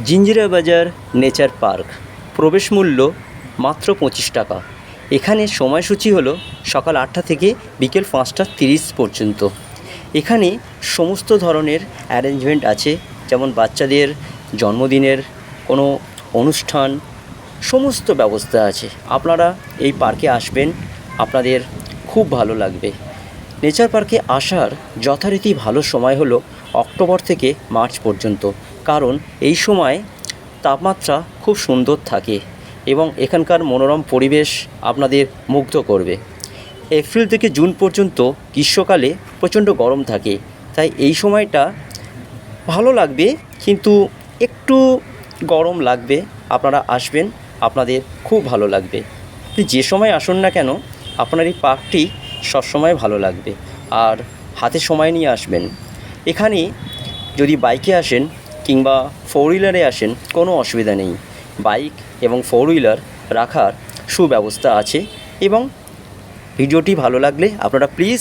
জিঞ্জিরা বাজার nature park, প্রবেশ মূল্য মাত্র 25 টাকা। এখানে সময়সূচি হলো সকাল 8টা থেকে বিকেল 5টা 30 পর্যন্ত। এখানে সমস্ত ধরনের অ্যারেঞ্জমেন্ট আছে, যেমন বাচ্চাদের জন্মদিনের কোনো অনুষ্ঠান, সমস্ত ব্যবস্থা আছে। আপনারা এই পার্কে আসবেন, আপনাদের খুব ভালো লাগবে। নেচার পার্কে আসার যথারীতি ভালো সময় হলো অক্টোবর থেকে মার্চ পর্যন্ত, কারণ এই সময় তাপমাত্রা খুব সুন্দর থাকে এবং এখানকার মনোরম পরিবেশ আপনাদের মুগ্ধ করবে। এপ্রিল থেকে জুন পর্যন্ত গ্রীষ্মকালে প্রচণ্ড গরম থাকে, তাই এই সময়টা ভালো লাগবে, কিন্তু একটু গরম লাগবে। আপনারা আসবেন, আপনাদের খুব ভালো লাগবে। যে সময় আসুন না কেন, আপনার এই পার্কটি সবসময় ভালো লাগবে। আর হাতে সময় নিয়ে আসবেন। এখানে যদি বাইকে আসেন কিংবা ফোর হুইলারে আসেন, কোনো অসুবিধা নেই। বাইক এবং ফোর হুইলার রাখার সুব্যবস্থা আছে। এবং ভিডিওটি ভালো লাগলে আপনারা প্লিজ